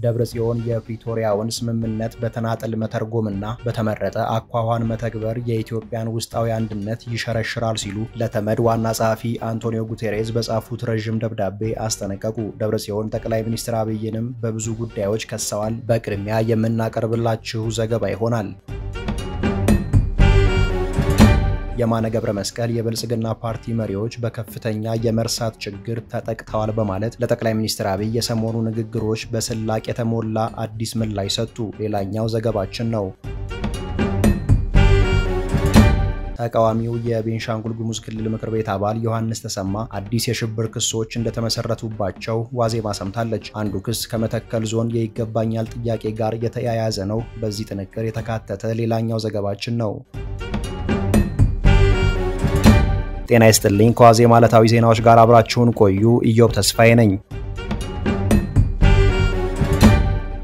ደብረጽዮን የፕሪቶሪያውን ስምምነት በተናጠል መተርጎምና በተመረጠ አኳኋን መተግበር የኢትዮጵያን ውስጣዊ አንድነት ይሸረሽራል ሲሉ ለተመድ ዋና ጸሐፊ አንቶኒዮ ጉቴሬዝ በጻፉት ረጅም ደብዳቤ አስጠነቀቁ። ደብረጽዮን ጠቅላይ ሚኒስትር አብይንም በብዙ ጉዳዮች ከሰዋል። በቅድሚያ የምናቀርብላችሁ ዘገባ ይሆናል። የማነ ገብረ መስቀል የብልጽግና ፓርቲ መሪዎች በከፍተኛ የመርሳት ችግር ተጠቅተዋል በማለት ለጠቅላይ ሚኒስትር አብይ የሰሞኑ ንግግሮች በስላቅ የተሞላ አዲስ ምላሽ ሰጡ። ሌላኛው ዘገባችን ነው። ተቃዋሚው የቤንሻንጉል ጉሙዝ ክልል ምክር ቤት አባል ዮሐንስ ተሰማ አዲስ የሽብር ክሶች እንደተመሰረቱባቸው ዋዜማ ሰምታለች። አንዱ ክስ ከመተከል ዞን የይገባኛል ጥያቄ ጋር የተያያዘ ነው። በዚህ ጥንቅር የተካተተ ሌላኛው ዘገባችን ነው። ጤና ይስጥልኝ። ከዋዜማ ዕለታዊ ዜናዎች ጋር አብራችሁን ቆዩ። ኢዮብ ተስፋዬ ነኝ።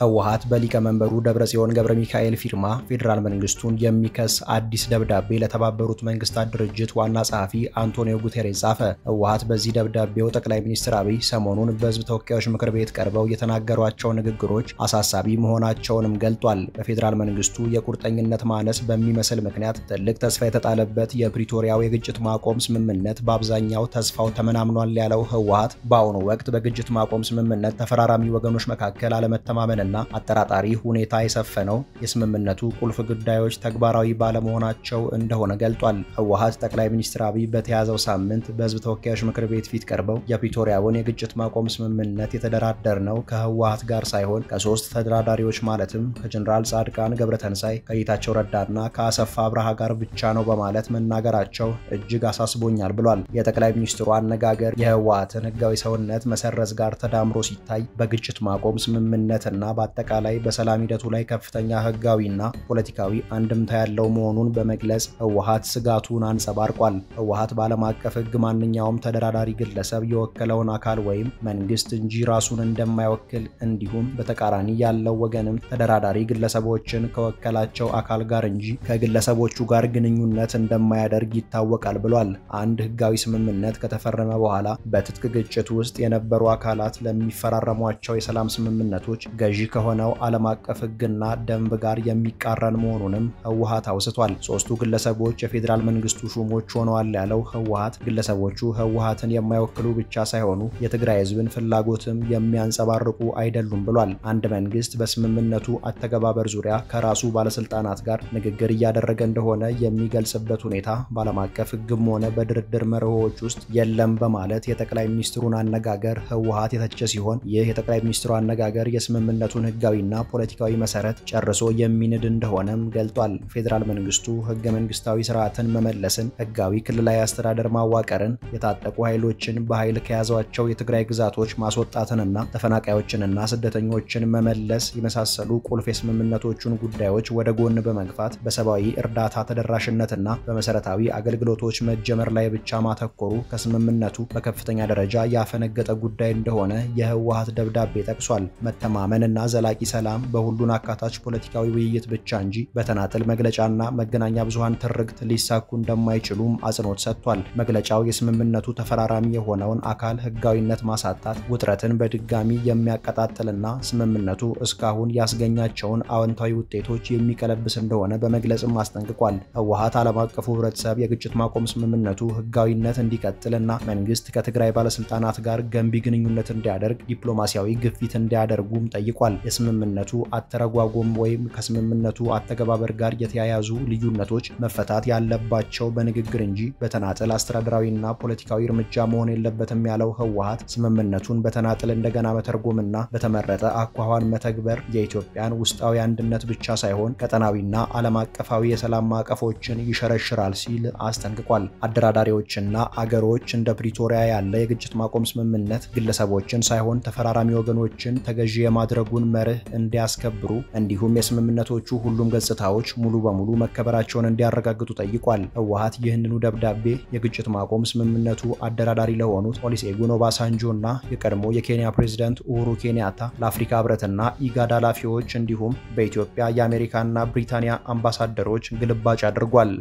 ህወሓት በሊቀመንበሩ ደብረጽዮን ገብረ ሚካኤል ፊርማ ፌዴራል መንግስቱን የሚከስ አዲስ ደብዳቤ ለተባበሩት መንግስታት ድርጅት ዋና ጸሐፊ አንቶኒዮ ጉቴሬዝ ጻፈ። ህወሓት በዚህ ደብዳቤው ጠቅላይ ሚኒስትር አብይ ሰሞኑን በህዝብ ተወካዮች ምክር ቤት ቀርበው የተናገሯቸው ንግግሮች አሳሳቢ መሆናቸውንም ገልጧል። በፌዴራል መንግስቱ የቁርጠኝነት ማነስ በሚመስል ምክንያት ትልቅ ተስፋ የተጣለበት የፕሪቶሪያው የግጭት ማቆም ስምምነት በአብዛኛው ተስፋው ተመናምኗል ያለው ህወሓት በአሁኑ ወቅት በግጭት ማቆም ስምምነት ተፈራራሚ ወገኖች መካከል አለመተማመን አጠራጣሪ ሁኔታ የሰፈነው የስምምነቱ ቁልፍ ጉዳዮች ተግባራዊ ባለመሆናቸው እንደሆነ ገልጧል። ህወሓት ጠቅላይ ሚኒስትር አብይ በተያዘው ሳምንት በህዝብ ተወካዮች ምክር ቤት ፊት ቀርበው የፕሪቶሪያውን የግጭት ማቆም ስምምነት የተደራደርነው ከህወሓት ጋር ሳይሆን ከሶስት ተደራዳሪዎች ማለትም ከጀነራል ጻድቃን ገብረተንሳይ፣ ከጌታቸው ረዳና ከአሰፋ አብርሃ ጋር ብቻ ነው በማለት መናገራቸው እጅግ አሳስቦኛል ብሏል። የጠቅላይ ሚኒስትሩ አነጋገር የህወሓትን ህጋዊ ሰውነት መሰረዝ ጋር ተዳምሮ ሲታይ በግጭት ማቆም ስምምነትና በአጠቃላይ በሰላም ሂደቱ ላይ ከፍተኛ ህጋዊና ፖለቲካዊ አንድምታ ያለው መሆኑን በመግለጽ ህወሓት ስጋቱን አንጸባርቋል። ህወሓት በዓለም አቀፍ ህግ ማንኛውም ተደራዳሪ ግለሰብ የወከለውን አካል ወይም መንግስት እንጂ ራሱን እንደማይወክል እንዲሁም በተቃራኒ ያለው ወገንም ተደራዳሪ ግለሰቦችን ከወከላቸው አካል ጋር እንጂ ከግለሰቦቹ ጋር ግንኙነት እንደማያደርግ ይታወቃል ብሏል። አንድ ህጋዊ ስምምነት ከተፈረመ በኋላ በትጥቅ ግጭት ውስጥ የነበሩ አካላት ለሚፈራረሟቸው የሰላም ስምምነቶች ገዢ ከሆነው ዓለም አቀፍ ህግና ደንብ ጋር የሚቃረን መሆኑንም ህወሓት አውስቷል። ሶስቱ ግለሰቦች የፌዴራል መንግስቱ ሹሞች ሆነዋል ያለው ህወሓት ግለሰቦቹ ህወሓትን የማይወክሉ ብቻ ሳይሆኑ የትግራይ ህዝብን ፍላጎትም የሚያንጸባርቁ አይደሉም ብሏል። አንድ መንግስት በስምምነቱ አተገባበር ዙሪያ ከራሱ ባለስልጣናት ጋር ንግግር እያደረገ እንደሆነ የሚገልጽበት ሁኔታ በዓለም አቀፍ ህግም ሆነ በድርድር መርሆዎች ውስጥ የለም በማለት የጠቅላይ ሚኒስትሩን አነጋገር ህወሓት የተቸ ሲሆን ይህ የጠቅላይ ሚኒስትሩ አነጋገር የስምምነቱን ህጋዊና ፖለቲካዊ መሰረት ጨርሶ የሚንድ እንደሆነም ገልጧል። ፌዴራል መንግስቱ ህገ መንግስታዊ ስርዓትን መመለስን፣ ህጋዊ ክልላዊ አስተዳደር ማዋቀርን፣ የታጠቁ ኃይሎችን በኃይል ከያዟቸው የትግራይ ግዛቶች ማስወጣትንና ተፈናቃዮችንና ስደተኞችን መመለስ የመሳሰሉ ቁልፍ የስምምነቶቹን ጉዳዮች ወደ ጎን በመግፋት በሰብአዊ እርዳታ ተደራሽነትና በመሰረታዊ አገልግሎቶች መጀመር ላይ ብቻ ማተኮሩ ከስምምነቱ በከፍተኛ ደረጃ ያፈነገጠ ጉዳይ እንደሆነ የህወሓት ደብዳቤ ጠቅሷል። መተማመንና ዘላቂ ሰላም በሁሉን አካታች ፖለቲካዊ ውይይት ብቻ እንጂ በተናጠል መግለጫና መገናኛ ብዙሃን ትርክት ሊሳኩ እንደማይችሉም አጽንኦት ሰጥቷል። መግለጫው የስምምነቱ ተፈራራሚ የሆነውን አካል ህጋዊነት ማሳጣት ውጥረትን በድጋሚ የሚያቀጣጥልና ስምምነቱ እስካሁን ያስገኛቸውን አዎንታዊ ውጤቶች የሚቀለብስ እንደሆነ በመግለጽም አስጠንቅቋል። ህወሓት ዓለም አቀፉ ህብረተሰብ የግጭት ማቆም ስምምነቱ ህጋዊነት እንዲቀጥልና መንግስት ከትግራይ ባለስልጣናት ጋር ገንቢ ግንኙነት እንዲያደርግ ዲፕሎማሲያዊ ግፊት እንዲያደርጉም ጠይቋል። የስምምነቱ አተረጓጎም ወይም ከስምምነቱ አተገባበር ጋር የተያያዙ ልዩነቶች መፈታት ያለባቸው በንግግር እንጂ በተናጠል አስተዳደራዊና ፖለቲካዊ እርምጃ መሆን የለበትም ያለው ህወሓት ስምምነቱን በተናጠል እንደገና መተርጎምና በተመረጠ አኳኋን መተግበር የኢትዮጵያን ውስጣዊ አንድነት ብቻ ሳይሆን ቀጠናዊና ዓለም አቀፋዊ የሰላም ማዕቀፎችን ይሸረሽራል ሲል አስጠንቅቋል። አደራዳሪዎችና አገሮች እንደ ፕሪቶሪያ ያለ የግጭት ማቆም ስምምነት ግለሰቦችን ሳይሆን ተፈራራሚ ወገኖችን ተገዢ የማድረጉን መርህ እንዲያስከብሩ እንዲሁም የስምምነቶቹ ሁሉም ገጽታዎች ሙሉ በሙሉ መከበራቸውን እንዲያረጋግጡ ጠይቋል። ህወሓት ይህንኑ ደብዳቤ የግጭት ማቆም ስምምነቱ አደራዳሪ ለሆኑት ኦሉሴጉን ኦባሳንጆና የቀድሞ የኬንያ ፕሬዝዳንት ኡሁሩ ኬንያታ ለአፍሪካ ህብረትና ኢጋድ ኃላፊዎች እንዲሁም በኢትዮጵያ የአሜሪካና ብሪታንያ አምባሳደሮች ግልባጭ አድርጓል።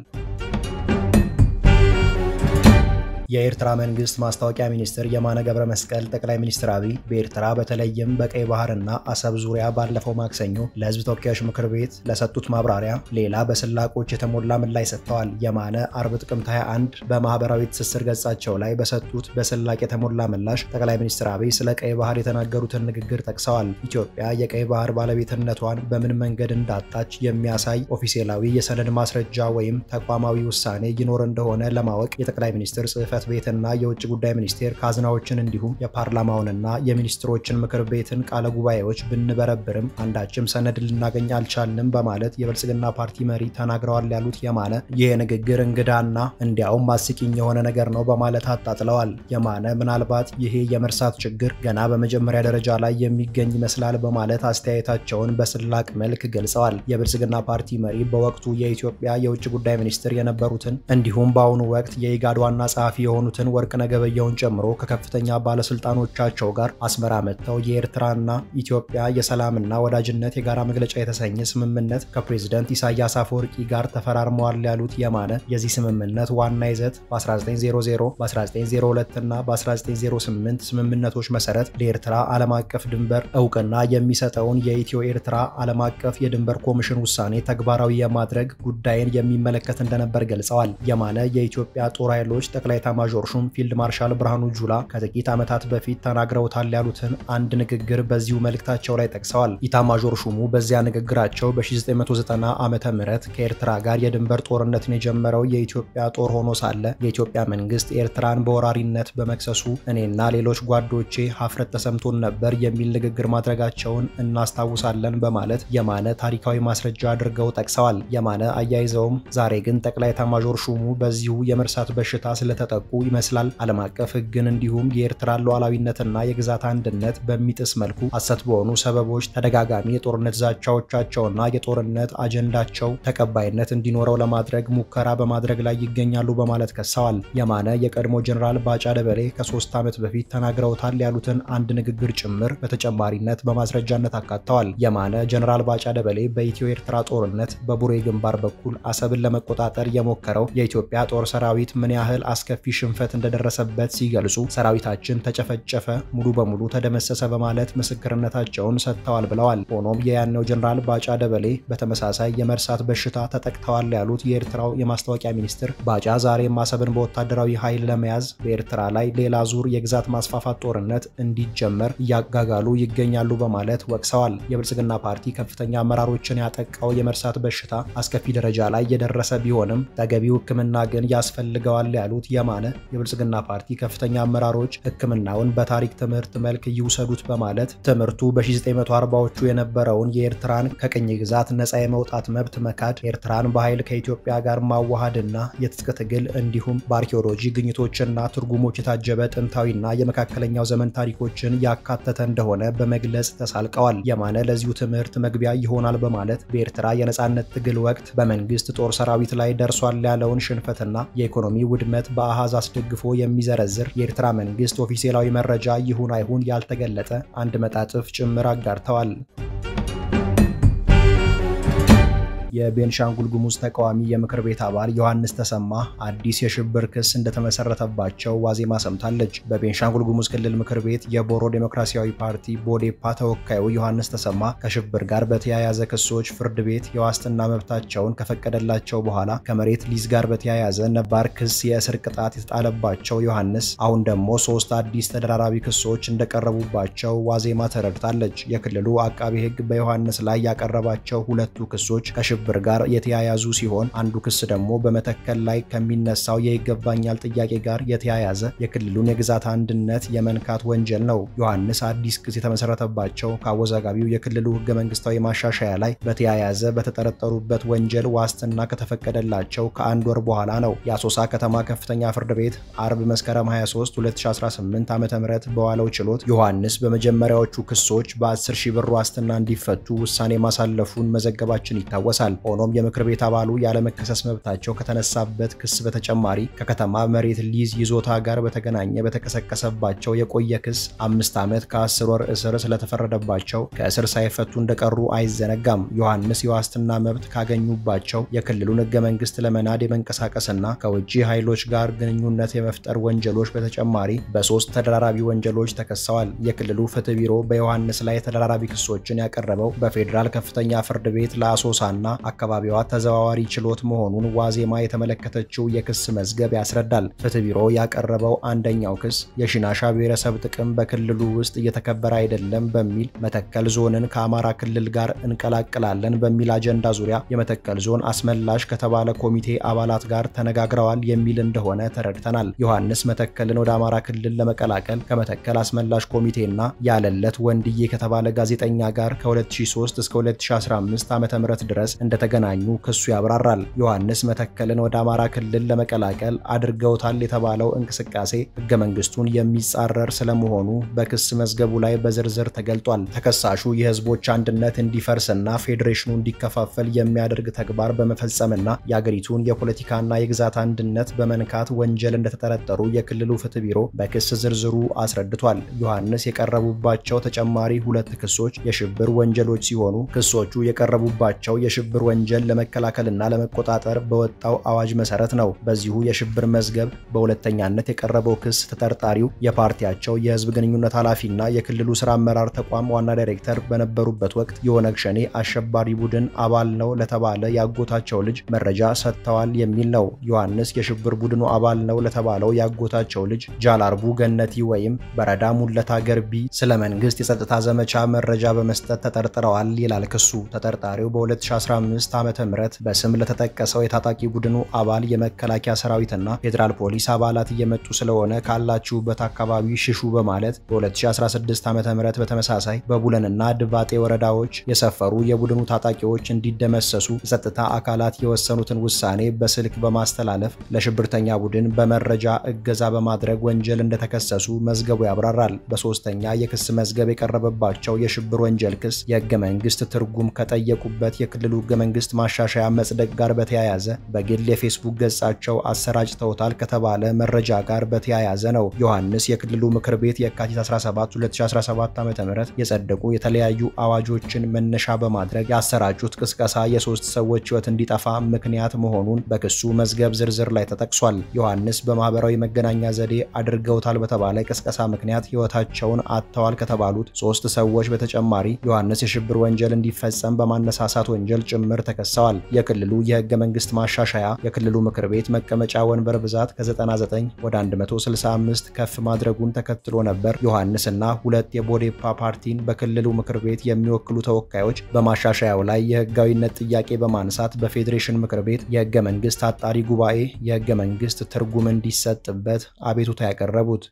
የኤርትራ መንግስት ማስታወቂያ ሚኒስትር የማነ ገብረ መስቀል ጠቅላይ ሚኒስትር አብይ በኤርትራ በተለይም በቀይ ባህርና አሰብ ዙሪያ ባለፈው ማክሰኞ ለህዝብ ተወካዮች ምክር ቤት ለሰጡት ማብራሪያ ሌላ በስላቆች የተሞላ ምላሽ ሰጥተዋል። የማነ አርብ ጥቅምት 21 በማህበራዊ ትስስር ገጻቸው ላይ በሰጡት በስላቅ የተሞላ ምላሽ ጠቅላይ ሚኒስትር አብይ ስለ ቀይ ባህር የተናገሩትን ንግግር ጠቅሰዋል። ኢትዮጵያ የቀይ ባህር ባለቤትነቷን በምን መንገድ እንዳጣች የሚያሳይ ኦፊሴላዊ የሰነድ ማስረጃ ወይም ተቋማዊ ውሳኔ ይኖር እንደሆነ ለማወቅ የጠቅላይ ሚኒስትር ጽህፈት ቤትና የውጭ ጉዳይ ሚኒስቴር ካዝናዎችን እንዲሁም የፓርላማውንና የሚኒስትሮችን ምክር ቤትን ቃለ ጉባኤዎች ብንበረብርም አንዳችም ሰነድ ልናገኝ አልቻልንም በማለት የብልጽግና ፓርቲ መሪ ተናግረዋል ያሉት የማነ ይህ ንግግር እንግዳና እንዲያውም አስቂኝ የሆነ ነገር ነው በማለት አጣጥለዋል። የማነ ምናልባት ይሄ የመርሳት ችግር ገና በመጀመሪያ ደረጃ ላይ የሚገኝ ይመስላል በማለት አስተያየታቸውን በስላቅ መልክ ገልጸዋል። የብልጽግና ፓርቲ መሪ በወቅቱ የኢትዮጵያ የውጭ ጉዳይ ሚኒስትር የነበሩትን እንዲሁም በአሁኑ ወቅት የኢጋድ ዋና ጸሐፊ የሆኑትን ወርቅነህ ገበየሁን ጨምሮ ከከፍተኛ ባለስልጣኖቻቸው ጋር አስመራ መጥተው የኤርትራና ኢትዮጵያ የሰላምና ወዳጅነት የጋራ መግለጫ የተሰኘ ስምምነት ከፕሬዝዳንት ኢሳያስ አፈወርቂ ጋር ተፈራርመዋል ያሉት የማነ የዚህ ስምምነት ዋና ይዘት በ1900 በ1902 እና በ1908 ስምምነቶች መሰረት ለኤርትራ ዓለም አቀፍ ድንበር እውቅና የሚሰጠውን የኢትዮ ኤርትራ ዓለም አቀፍ የድንበር ኮሚሽን ውሳኔ ተግባራዊ የማድረግ ጉዳይን የሚመለከት እንደነበር ገልጸዋል። የማነ የኢትዮጵያ ጦር ኃይሎች ጠቅላይ ኤታማዦር ሹም ፊልድ ማርሻል ብርሃኑ ጁላ ከጥቂት ዓመታት በፊት ተናግረውታል ያሉትን አንድ ንግግር በዚሁ መልእክታቸው ላይ ጠቅሰዋል። ኢታማዦር ሹሙ በዚያ ንግግራቸው በ1990 ዓመተ ምህረት ከኤርትራ ጋር የድንበር ጦርነትን የጀመረው የኢትዮጵያ ጦር ሆኖ ሳለ የኢትዮጵያ መንግስት ኤርትራን በወራሪነት በመክሰሱ እኔና ሌሎች ጓዶቼ ሀፍረት ተሰምቶን ነበር የሚል ንግግር ማድረጋቸውን እናስታውሳለን በማለት የማነ ታሪካዊ ማስረጃ አድርገው ጠቅሰዋል። የማነ አያይዘውም ዛሬ ግን ጠቅላይ ኤታማዦር ሹሙ በዚሁ የመርሳት በሽታ ስለተጠቁ ይመስላል ዓለም አቀፍ ሕግን እንዲሁም የኤርትራን ሉዓላዊነትና የግዛት አንድነት በሚጥስ መልኩ ሐሰት በሆኑ ሰበቦች ተደጋጋሚ የጦርነት ዛቻዎቻቸውና የጦርነት አጀንዳቸው ተቀባይነት እንዲኖረው ለማድረግ ሙከራ በማድረግ ላይ ይገኛሉ በማለት ከሰዋል። የማነ የቀድሞ ጀነራል ባጫ ደበሌ ከ3 ዓመት በፊት ተናግረውታል ያሉትን አንድ ንግግር ጭምር በተጨማሪነት በማስረጃነት አካተዋል። የማነ ጀነራል ባጫ ደበሌ በኢትዮ ኤርትራ ጦርነት በቡሬ ግንባር በኩል አሰብን ለመቆጣጠር የሞከረው የኢትዮጵያ ጦር ሰራዊት ምን ያህል አስከፊ ሽንፈት እንደደረሰበት ሲገልጹ ሰራዊታችን ተጨፈጨፈ፣ ሙሉ በሙሉ ተደመሰሰ በማለት ምስክርነታቸውን ሰጥተዋል ብለዋል። ሆኖም የያኔው ጀነራል ባጫ ደበሌ በተመሳሳይ የመርሳት በሽታ ተጠቅተዋል ያሉት የኤርትራው የማስታወቂያ ሚኒስትር ባጫ ዛሬም አሰብን በወታደራዊ ኃይል ለመያዝ በኤርትራ ላይ ሌላ ዙር የግዛት ማስፋፋት ጦርነት እንዲጀመር እያጋጋሉ ይገኛሉ በማለት ወቅሰዋል። የብልጽግና ፓርቲ ከፍተኛ አመራሮችን ያጠቃው የመርሳት በሽታ አስከፊ ደረጃ ላይ የደረሰ ቢሆንም ተገቢው ሕክምና ግን ያስፈልገዋል ያሉት የማነ የብልጽግና ፓርቲ ከፍተኛ አመራሮች ሕክምናውን በታሪክ ትምህርት መልክ ይውሰዱት በማለት ትምህርቱ በ1940ዎቹ የነበረውን የኤርትራን ከቅኝ ግዛት ነፃ የመውጣት መብት መካድ፣ ኤርትራን በኃይል ከኢትዮጵያ ጋር ማዋሃድና የትጥቅ ትግል እንዲሁም በአርኪኦሎጂ ግኝቶችና ትርጉሞች የታጀበ ጥንታዊና የመካከለኛው ዘመን ታሪኮችን ያካተተ እንደሆነ በመግለጽ ተሳልቀዋል። የማነ ለዚሁ ትምህርት መግቢያ ይሆናል በማለት በኤርትራ የነፃነት ትግል ወቅት በመንግስት ጦር ሰራዊት ላይ ደርሷል ያለውን ሽንፈትና የኢኮኖሚ ውድመት በአሃዝ አስደግፎ የሚዘረዝር የኤርትራ መንግስት ኦፊሴላዊ መረጃ ይሁን አይሁን ያልተገለጠ አንድ መጣጥፍ ጭምር አጋርተዋል። የቤንሻንጉል ጉሙዝ ተቃዋሚ የምክር ቤት አባል ዮሐንስ ተሰማ አዲስ የሽብር ክስ እንደተመሰረተባቸው ዋዜማ ሰምታለች። በቤንሻንጉል ጉሙዝ ክልል ምክር ቤት የቦሮ ዴሞክራሲያዊ ፓርቲ ቦዴፓ ተወካዩ ዮሐንስ ተሰማ ከሽብር ጋር በተያያዘ ክሶች ፍርድ ቤት የዋስትና መብታቸውን ከፈቀደላቸው በኋላ ከመሬት ሊዝ ጋር በተያያዘ ነባር ክስ የእስር ቅጣት የተጣለባቸው ዮሐንስ አሁን ደግሞ 3 አዲስ ተደራራቢ ክሶች እንደቀረቡባቸው ዋዜማ ተረድታለች። የክልሉ አቃቤ ሕግ በዮሐንስ ላይ ያቀረባቸው 2 ክሶች ብር ጋር የተያያዙ ሲሆን አንዱ ክስ ደግሞ በመተከል ላይ ከሚነሳው የይገባኛል ጥያቄ ጋር የተያያዘ የክልሉን የግዛት አንድነት የመንካት ወንጀል ነው። ዮሐንስ አዲስ ክስ የተመሰረተባቸው ከአወዛጋቢው የክልሉ ህገ መንግስታዊ ማሻሻያ ላይ በተያያዘ በተጠረጠሩበት ወንጀል ዋስትና ከተፈቀደላቸው ከአንድ ወር በኋላ ነው። የአሶሳ ከተማ ከፍተኛ ፍርድ ቤት አርብ መስከረም 23 2018 ዓ.ም በዋለው ችሎት ዮሐንስ በመጀመሪያዎቹ ክሶች በ10,000 ብር ዋስትና እንዲፈቱ ውሳኔ ማሳለፉን መዘገባችን ይታወሳል። ሆኖም የምክር ቤት አባሉ ያለመከሰስ መብታቸው ከተነሳበት ክስ በተጨማሪ ከከተማ መሬት ሊዝ ይዞታ ጋር በተገናኘ በተቀሰቀሰባቸው የቆየ ክስ 5 ዓመት ከ10 ወር እስር ስለተፈረደባቸው ከእስር ሳይፈቱ እንደቀሩ አይዘነጋም። ዮሐንስ የዋስትና መብት ካገኙባቸው የክልሉን ሕገ መንግስት ለመናድ የመንቀሳቀስና ከውጪ ኃይሎች ጋር ግንኙነት የመፍጠር ወንጀሎች በተጨማሪ በ3 ተደራራቢ ወንጀሎች ተከሰዋል። የክልሉ ፍትህ ቢሮ በዮሐንስ ላይ ተደራራቢ ክሶችን ያቀረበው በፌዴራል ከፍተኛ ፍርድ ቤት ለአሶሳና አካባቢዋ ተዘዋዋሪ ችሎት መሆኑን ዋዜማ የተመለከተችው የክስ መዝገብ ያስረዳል። ፍትህ ቢሮ ያቀረበው አንደኛው ክስ የሽናሻ ብሔረሰብ ጥቅም በክልሉ ውስጥ እየተከበረ አይደለም በሚል መተከል ዞንን ከአማራ ክልል ጋር እንቀላቅላለን በሚል አጀንዳ ዙሪያ የመተከል ዞን አስመላሽ ከተባለ ኮሚቴ አባላት ጋር ተነጋግረዋል የሚል እንደሆነ ተረድተናል። ዮሐንስ መተከልን ወደ አማራ ክልል ለመቀላቀል ከመተከል አስመላሽ ኮሚቴና ያለለት ወንድዬ ከተባለ ጋዜጠኛ ጋር ከ2003 እስከ 2015 ዓ.ም ድረስ እንደተገናኙ ክሱ ያብራራል። ዮሐንስ መተከልን ወደ አማራ ክልል ለመቀላቀል አድርገውታል የተባለው እንቅስቃሴ ሕገ መንግስቱን የሚጻረር ስለመሆኑ በክስ መዝገቡ ላይ በዝርዝር ተገልጧል። ተከሳሹ የህዝቦች አንድነት እንዲፈርስና ፌዴሬሽኑ እንዲከፋፈል የሚያደርግ ተግባር በመፈጸምና የአገሪቱን የፖለቲካና የግዛት አንድነት በመንካት ወንጀል እንደተጠረጠሩ የክልሉ ፍትህ ቢሮ በክስ ዝርዝሩ አስረድቷል። ዮሐንስ የቀረቡባቸው ተጨማሪ 2 ክሶች የሽብር ወንጀሎች ሲሆኑ ክሶቹ የቀረቡባቸው የሽብር ወንጀል ለመከላከልና ለመቆጣጠር በወጣው አዋጅ መሰረት ነው። በዚሁ የሽብር መዝገብ በሁለተኛነት የቀረበው ክስ ተጠርጣሪው የፓርቲያቸው የህዝብ ግንኙነት ኃላፊና የክልሉ ስራ አመራር ተቋም ዋና ዳይሬክተር በነበሩበት ወቅት የኦነግ ሸኔ አሸባሪ ቡድን አባል ነው ለተባለ ያጎታቸው ልጅ መረጃ ሰጥተዋል የሚል ነው። ዮሐንስ የሽብር ቡድኑ አባል ነው ለተባለው ያጎታቸው ልጅ ጃላርቡ ገነቲ ወይም በረዳ ሙለታ ገርቢ ስለ መንግስት የጸጥታ ዘመቻ መረጃ በመስጠት ተጠርጥረዋል ይላል ክሱ። ተጠርጣሪው በ2015 ዓ.ም በስም ለተጠቀሰው የታጣቂ ቡድኑ አባል የመከላከያ ሰራዊትና ፌዴራል ፖሊስ አባላት እየመጡ ስለሆነ ካላችሁበት አካባቢ ሽሹ በማለት በ2016 ዓ.ም በተመሳሳይ በቡለንና ድባጤ ወረዳዎች የሰፈሩ የቡድኑ ታጣቂዎች እንዲደመሰሱ የጸጥታ አካላት የወሰኑትን ውሳኔ በስልክ በማስተላለፍ ለሽብርተኛ ቡድን በመረጃ እገዛ በማድረግ ወንጀል እንደተከሰሱ መዝገቡ ያብራራል። በሶስተኛ የክስ መዝገብ የቀረበባቸው የሽብር ወንጀል ክስ የሕገ መንግስት ትርጉም ከጠየቁበት የክልሉ ሕገ መንግስት ማሻሻያ መጽደቅ ጋር በተያያዘ በግል የፌስቡክ ገጻቸው አሰራጭተውታል ከተባለ መረጃ ጋር በተያያዘ ነው። ዮሐንስ የክልሉ ምክር ቤት የካቲት 17 2017 ዓ.ም የጸደቁ የተለያዩ አዋጆችን መነሻ በማድረግ ያሰራጩት ቅስቀሳ የ3 ሰዎች ሕይወት እንዲጠፋ ምክንያት መሆኑን በክሱ መዝገብ ዝርዝር ላይ ተጠቅሷል። ዮሐንስ በማህበራዊ መገናኛ ዘዴ አድርገውታል በተባለ ቅስቀሳ ምክንያት ሕይወታቸውን አጥተዋል ከተባሉት 3 ሰዎች በተጨማሪ ዮሐንስ የሽብር ወንጀል እንዲፈጸም በማነሳሳት ወንጀል ጭምር ተከሰዋል። የክልሉ የሕገ መንግስት ማሻሻያ የክልሉ ምክር ቤት መቀመጫ ወንበር ብዛት ከ99 ወደ 165 ከፍ ማድረጉን ተከትሎ ነበር ዮሐንስና 2 የቦዴፓ ፓርቲን በክልሉ ምክር ቤት የሚወክሉ ተወካዮች በማሻሻያው ላይ የህጋዊነት ጥያቄ በማንሳት በፌዴሬሽን ምክር ቤት የሕገ መንግስት አጣሪ ጉባኤ የሕገ መንግስት ትርጉም እንዲሰጥበት አቤቱታ ያቀረቡት።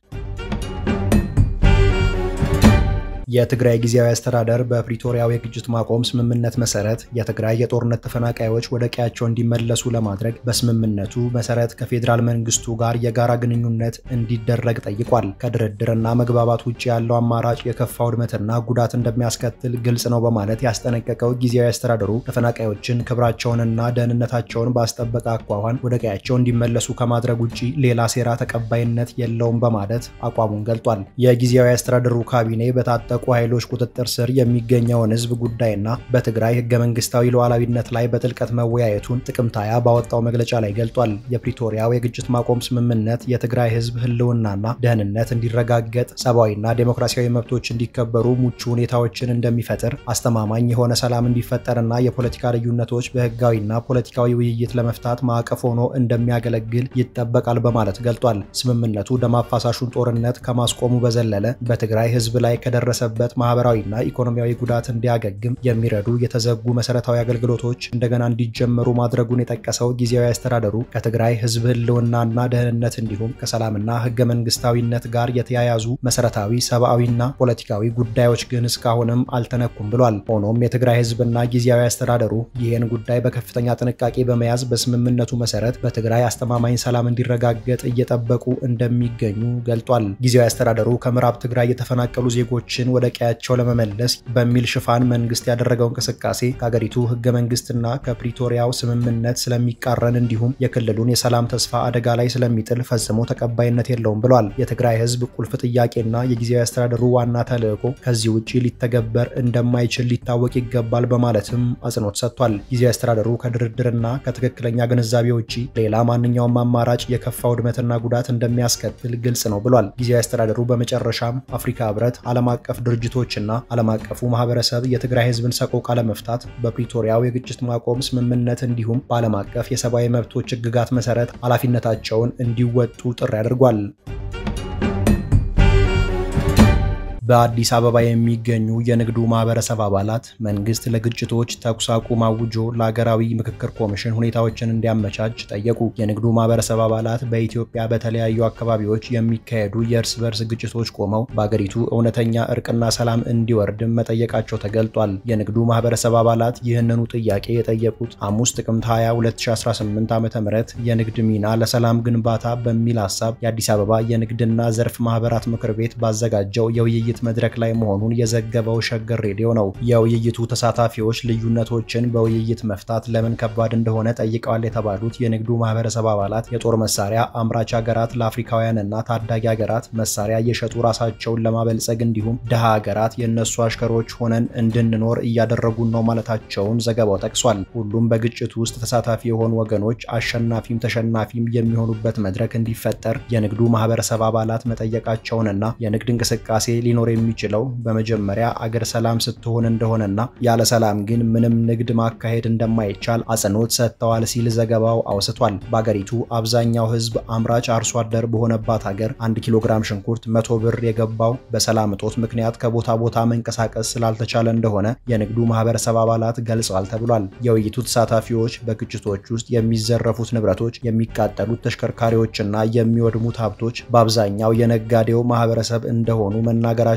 የትግራይ ጊዜያዊ አስተዳደር በፕሪቶሪያው የግጭት ማቆም ስምምነት መሰረት የትግራይ የጦርነት ተፈናቃዮች ወደ ቀያቸው እንዲመለሱ ለማድረግ በስምምነቱ መሰረት ከፌዴራል መንግስቱ ጋር የጋራ ግንኙነት እንዲደረግ ጠይቋል። ከድርድርና መግባባት ውጭ ያለው አማራጭ የከፋ ውድመትና ጉዳት እንደሚያስከትል ግልጽ ነው በማለት ያስጠነቀቀው ጊዜያዊ አስተዳደሩ ተፈናቃዮችን ክብራቸውንና ደህንነታቸውን ባስጠበቀ አኳኋን ወደ ቀያቸው እንዲመለሱ ከማድረግ ውጭ ሌላ ሴራ ተቀባይነት የለውም በማለት አቋሙን ገልጧል። የጊዜያዊ አስተዳደሩ ካቢኔ በታጠቁ ኃይሎች ቁጥጥር ስር የሚገኘውን ህዝብ ጉዳይና በትግራይ ህገ መንግስታዊ ሉዓላዊነት ላይ በጥልቀት መወያየቱን ጥቅምት 20 ባወጣው መግለጫ ላይ ገልጧል። የፕሪቶሪያው የግጭት ማቆም ስምምነት የትግራይ ህዝብ ህልውናና ደህንነት እንዲረጋገጥ፣ ሰብአዊና ዴሞክራሲያዊ መብቶች እንዲከበሩ ምቹ ሁኔታዎችን እንደሚፈጥር፣ አስተማማኝ የሆነ ሰላም እንዲፈጠርና የፖለቲካ ልዩነቶች በህጋዊና ፖለቲካዊ ውይይት ለመፍታት ማዕቀፍ ሆኖ እንደሚያገለግል ይጠበቃል በማለት ገልጧል። ስምምነቱ ደም አፋሳሹን ጦርነት ከማስቆሙ በዘለለ በትግራይ ህዝብ ላይ ከደረሰ ማህበራዊና ኢኮኖሚያዊ ጉዳት እንዲያገግም የሚረዱ የተዘጉ መሰረታዊ አገልግሎቶች እንደገና እንዲጀመሩ ማድረጉን የጠቀሰው ጊዜያዊ አስተዳደሩ ከትግራይ ህዝብ ህልውናና ደህንነት እንዲሁም ከሰላምና ህገ መንግስታዊነት ጋር የተያያዙ መሰረታዊ ሰብአዊና ፖለቲካዊ ጉዳዮች ግን እስካሁንም አልተነኩም ብሏል። ሆኖም የትግራይ ህዝብና ጊዜያዊ አስተዳደሩ ይህን ጉዳይ በከፍተኛ ጥንቃቄ በመያዝ በስምምነቱ መሰረት በትግራይ አስተማማኝ ሰላም እንዲረጋገጥ እየጠበቁ እንደሚገኙ ገልጧል። ጊዜያዊ አስተዳደሩ ከምዕራብ ትግራይ የተፈናቀሉ ዜጎችን ወደ ቀያቸው ለመመለስ በሚል ሽፋን መንግስት ያደረገው እንቅስቃሴ ከሀገሪቱ ህገ መንግስትና ከፕሪቶሪያው ስምምነት ስለሚቃረን እንዲሁም የክልሉን የሰላም ተስፋ አደጋ ላይ ስለሚጥል ፈጽሞ ተቀባይነት የለውም ብሏል። የትግራይ ህዝብ ቁልፍ ጥያቄና የጊዜያዊ አስተዳደሩ ዋና ተልዕኮ ከዚህ ውጪ ሊተገበር እንደማይችል ሊታወቅ ይገባል በማለትም አጽንኦት ሰጥቷል። ጊዜያዊ አስተዳደሩ ከድርድርና ከትክክለኛ ግንዛቤ ውጪ ሌላ ማንኛውም አማራጭ የከፋ ውድመትና ጉዳት እንደሚያስከትል ግልጽ ነው ብሏል። ጊዜያዊ አስተዳደሩ በመጨረሻም አፍሪካ ህብረት፣ ዓለም አቀፍ ድርጅቶችና ዓለም አቀፉ ማህበረሰብ የትግራይ ህዝብን ሰቆቃ ለመፍታት በፕሪቶሪያው የግጭት ማቆም ስምምነት እንዲሁም በዓለም አቀፍ የሰብአዊ መብቶች ህግጋት መሰረት ኃላፊነታቸውን እንዲወጡ ጥሪ አድርጓል። በአዲስ አበባ የሚገኙ የንግዱ ማህበረሰብ አባላት መንግስት ለግጭቶች ተኩስ አቁም አውጆ ለሀገራዊ ምክክር ኮሚሽን ሁኔታዎችን እንዲያመቻች ጠየቁ። የንግዱ ማህበረሰብ አባላት በኢትዮጵያ በተለያዩ አካባቢዎች የሚካሄዱ የእርስ በርስ ግጭቶች ቆመው በአገሪቱ እውነተኛ እርቅና ሰላም እንዲወርድም መጠየቃቸው ተገልጧል። የንግዱ ማህበረሰብ አባላት ይህንኑ ጥያቄ የጠየቁት ሐሙስ ጥቅምት 20 2018 ዓ.ም የንግድ ሚና ለሰላም ግንባታ በሚል ሐሳብ የአዲስ አበባ የንግድና ዘርፍ ማህበራት ምክር ቤት ባዘጋጀው የውይይት መድረክ ላይ መሆኑን የዘገበው ሸገር ሬዲዮ ነው። የውይይቱ ተሳታፊዎች ልዩነቶችን በውይይት መፍታት ለምን ከባድ እንደሆነ ጠይቀዋል የተባሉት የንግዱ ማህበረሰብ አባላት የጦር መሳሪያ አምራች ሀገራት ለአፍሪካውያንና ታዳጊ ሀገራት መሳሪያ እየሸጡ ራሳቸውን ለማበልጸግ እንዲሁም ደሃ ሀገራት የነሱ አሽከሮች ሆነን እንድንኖር እያደረጉን ነው ማለታቸውን ዘገባው ጠቅሷል። ሁሉም በግጭቱ ውስጥ ተሳታፊ የሆኑ ወገኖች አሸናፊም ተሸናፊም የሚሆኑበት መድረክ እንዲፈጠር የንግዱ ማህበረሰብ አባላት መጠየቃቸውንና የንግድ እንቅስቃሴ ሊኖር የሚችለው በመጀመሪያ አገር ሰላም ስትሆን እንደሆነና ያለ ሰላም ግን ምንም ንግድ ማካሄድ እንደማይቻል አጽንኦት ሰጥተዋል ሲል ዘገባው አውስቷል። በአገሪቱ አብዛኛው ህዝብ አምራች አርሶ አደር በሆነባት ሀገር 1 ኪሎ ግራም ሽንኩርት 100 ብር የገባው በሰላም እጦት ምክንያት ከቦታ ቦታ መንቀሳቀስ ስላልተቻለ እንደሆነ የንግዱ ማህበረሰብ አባላት ገልጸዋል ተብሏል። የውይይቱ ተሳታፊዎች በግጭቶች ውስጥ የሚዘረፉት ንብረቶች፣ የሚቃጠሉት ተሽከርካሪዎችና የሚወድሙት ሀብቶች በአብዛኛው የነጋዴው ማህበረሰብ እንደሆኑ መናገራቸውንም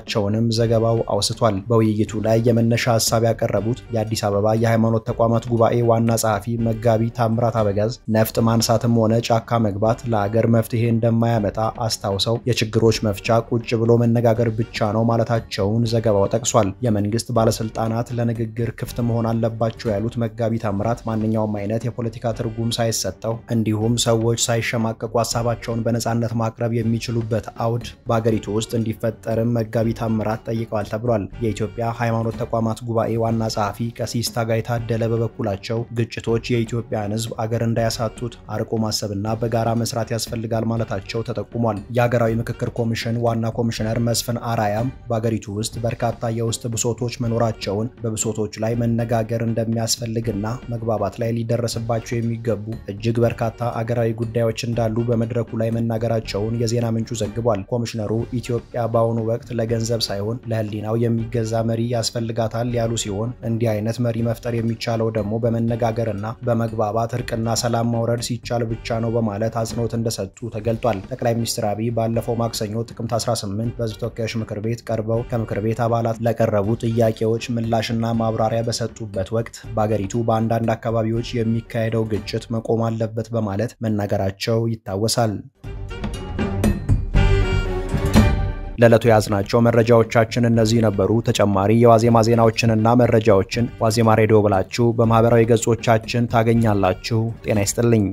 ዘገባው አውስቷል። በውይይቱ ላይ የመነሻ ሐሳብ ያቀረቡት የአዲስ አበባ የሃይማኖት ተቋማት ጉባኤ ዋና ጸሐፊ መጋቢ ታምራት አበጋዝ ነፍጥ ማንሳትም ሆነ ጫካ መግባት ለሀገር መፍትሄ እንደማያመጣ አስታውሰው የችግሮች መፍቻ ቁጭ ብሎ መነጋገር ብቻ ነው ማለታቸውን ዘገባው ጠቅሷል። የመንግስት ባለስልጣናት ለንግግር ክፍት መሆን አለባቸው ያሉት መጋቢ ታምራት ማንኛውም አይነት የፖለቲካ ትርጉም ሳይሰጠው እንዲሁም ሰዎች ሳይሸማቀቁ ሀሳባቸውን በነጻነት ማቅረብ የሚችሉበት አውድ በአገሪቱ ውስጥ እንዲፈጠርም መጋቢ ታምራት ጠይቀዋል ተብሏል። የኢትዮጵያ ሃይማኖት ተቋማት ጉባኤ ዋና ጸሐፊ ቀሲስ ታጋይ ታደለ በበኩላቸው ግጭቶች የኢትዮጵያን ህዝብ አገር እንዳያሳጡት አርቆ ማሰብና በጋራ መስራት ያስፈልጋል ማለታቸው ተጠቁሟል። የሀገራዊ ምክክር ኮሚሽን ዋና ኮሚሽነር መስፍን አራያም በአገሪቱ ውስጥ በርካታ የውስጥ ብሶቶች መኖራቸውን በብሶቶች ላይ መነጋገር እንደሚያስፈልግና መግባባት ላይ ሊደረስባቸው የሚገቡ እጅግ በርካታ አገራዊ ጉዳዮች እንዳሉ በመድረኩ ላይ መናገራቸውን የዜና ምንጩ ዘግቧል። ኮሚሽነሩ ኢትዮጵያ በአሁኑ ወቅት ለገንዘብ ሳይሆን ለህሊናው የሚገዛ መሪ ያስፈልጋታል ያሉ ሲሆን እንዲህ አይነት መሪ መፍጠር የሚቻለው ደግሞ በመነጋገርና በመግባባት እርቅና ሰላም ማውረድ ሲቻል ብቻ ነው በማለት አጽንኦት እንደሰጡ ተገልጧል። ጠቅላይ ሚኒስትር አብይ ባለፈው ማክሰኞ ጥቅምት 18 በህዝብ ተወካዮች ምክር ቤት ቀርበው ከምክር ቤት አባላት ለቀረቡ ጥያቄዎች ምላሽና ማብራሪያ በሰጡበት ወቅት በአገሪቱ በአንዳንድ አካባቢዎች የሚካሄደው ግጭት መቆም አለበት በማለት መናገራቸው ይታወሳል። ለዕለቱ ያዝናቸው መረጃዎቻችን እነዚህ ነበሩ። ተጨማሪ የዋዜማ ዜናዎችንና መረጃዎችን ዋዜማ ሬዲዮ ብላችሁ በማህበራዊ ገጾቻችን ታገኛላችሁ። ጤና ይስጥልኝ።